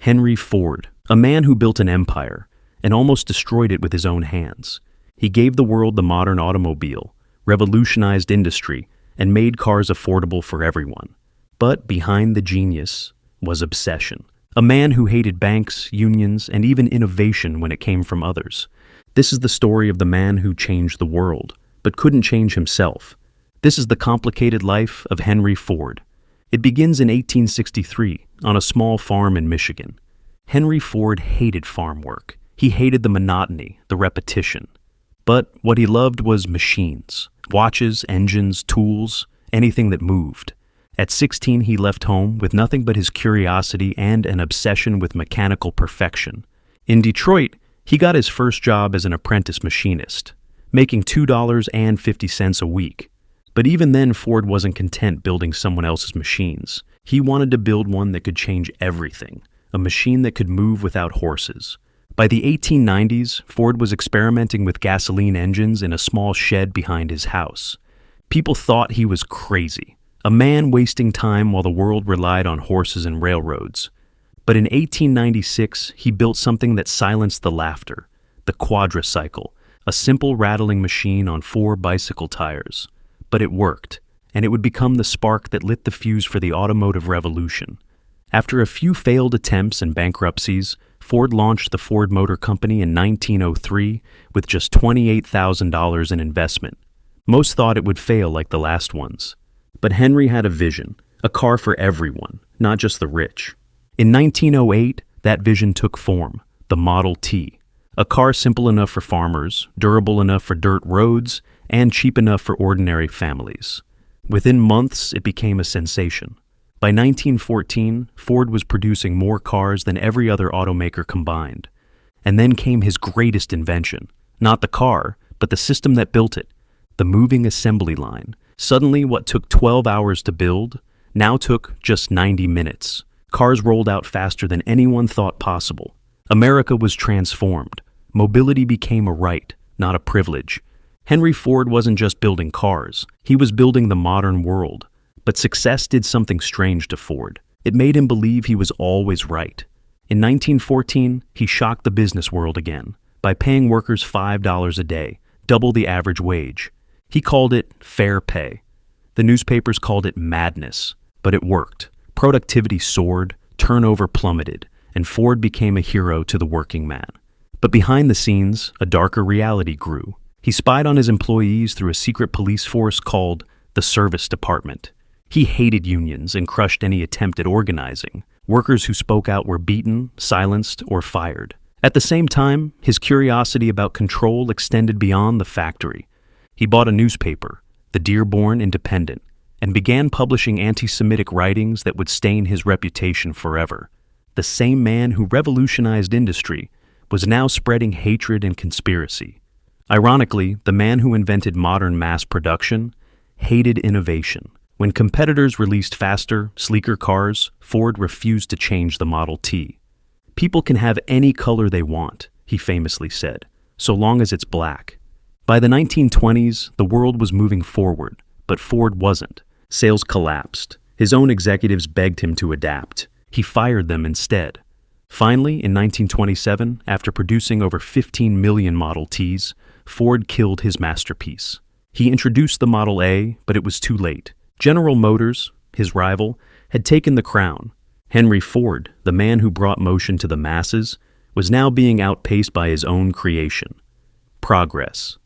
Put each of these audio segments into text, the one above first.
Henry Ford, a man who built an empire and almost destroyed it with his own hands. He gave the world the modern automobile, revolutionized industry, and made cars affordable for everyone. But behind the genius was obsession. A man who hated banks, unions, and even innovation when it came from others. This is the story of the man who changed the world, but couldn't change himself. This is the complicated life of Henry Ford. It begins in 1863 on a small farm in Michigan. Henry Ford hated farm work. He hated the monotony, the repetition. But what he loved was machines, watches, engines, tools, anything that moved. At 16, he left home with nothing but his curiosity and an obsession with mechanical perfection. In Detroit, he got his first job as an apprentice machinist, making $2.50 a week. But even then, Ford wasn't content building someone else's machines. He wanted to build one that could change everything, a machine that could move without horses. By the 1890s, Ford was experimenting with gasoline engines in a small shed behind his house. People thought he was crazy, a man wasting time while the world relied on horses and railroads. But in 1896, he built something that silenced the laughter, the quadricycle, a simple rattling machine on 4 bicycle tires. But it worked, and it would become the spark that lit the fuse for the automotive revolution. After a few failed attempts and bankruptcies, Ford launched the Ford Motor Company in 1903 with just $28,000 in investment. Most thought it would fail like the last ones. But Henry had a vision, a car for everyone, not just the rich. In 1908, that vision took form, the Model T, a car simple enough for farmers, durable enough for dirt roads, and cheap enough for ordinary families. Within months, it became a sensation. By 1914, Ford was producing more cars than every other automaker combined. And then came his greatest invention, not the car, but the system that built it, the moving assembly line. Suddenly, what took 12 hours to build now took just 90 minutes. Cars rolled out faster than anyone thought possible. America was transformed. Mobility became a right, not a privilege. Henry Ford wasn't just building cars, he was building the modern world. But success did something strange to Ford. It made him believe he was always right. In 1914, he shocked the business world again by paying workers $5 a day, double the average wage. He called it fair pay. The newspapers called it madness, but it worked. Productivity soared, turnover plummeted, and Ford became a hero to the working man. But behind the scenes, a darker reality grew. He spied on his employees through a secret police force called the Service Department. He hated unions and crushed any attempt at organizing. Workers who spoke out were beaten, silenced, or fired. At the same time, his curiosity about control extended beyond the factory. He bought a newspaper, the Dearborn Independent, and began publishing anti-Semitic writings that would stain his reputation forever. The same man who revolutionized industry was now spreading hatred and conspiracy. Ironically, the man who invented modern mass production hated innovation. When competitors released faster, sleeker cars, Ford refused to change the Model T. "People can have any color they want," he famously said, "so long as it's black." By the 1920s, the world was moving forward, but Ford wasn't. Sales collapsed. His own executives begged him to adapt. He fired them instead. Finally, in 1927, after producing over 15 million Model Ts, Ford killed his masterpiece. He introduced the Model A, but it was too late. General Motors, his rival, had taken the crown. Henry Ford, the man who brought motion to the masses, was now being outpaced by his own creation. Progress.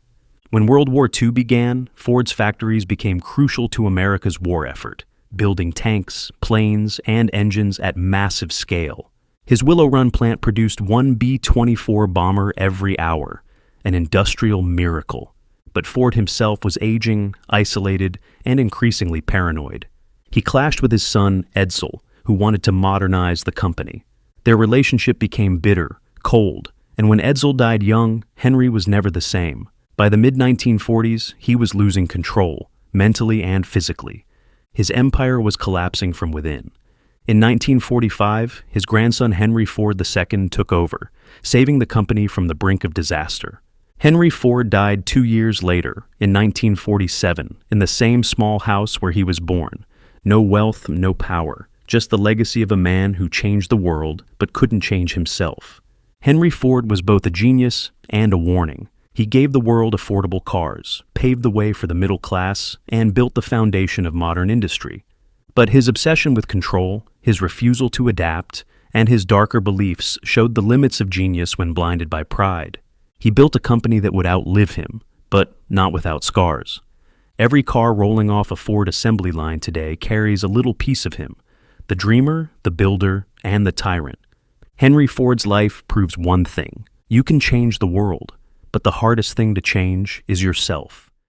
When World War II began, Ford's factories became crucial to America's war effort, building tanks, planes, and engines at massive scale. His Willow Run plant produced one B-24 bomber every hour, an industrial miracle. But Ford himself was aging, isolated, and increasingly paranoid. He clashed with his son, Edsel, who wanted to modernize the company. Their relationship became bitter, cold, and when Edsel died young, Henry was never the same. By the mid-1940s, he was losing control, mentally and physically. His empire was collapsing from within. In 1945, his grandson Henry Ford II took over, saving the company from the brink of disaster. Henry Ford died 2 years later, in 1947, in the same small house where he was born. No wealth, no power, just the legacy of a man who changed the world but couldn't change himself. Henry Ford was both a genius and a warning. He gave the world affordable cars, paved the way for the middle class, and built the foundation of modern industry. But his obsession with control, his refusal to adapt, and his darker beliefs showed the limits of genius when blinded by pride. He built a company that would outlive him, but not without scars. Every car rolling off a Ford assembly line today carries a little piece of him, the dreamer, the builder, and the tyrant. Henry Ford's life proves one thing: you can change the world, but the hardest thing to change is yourself.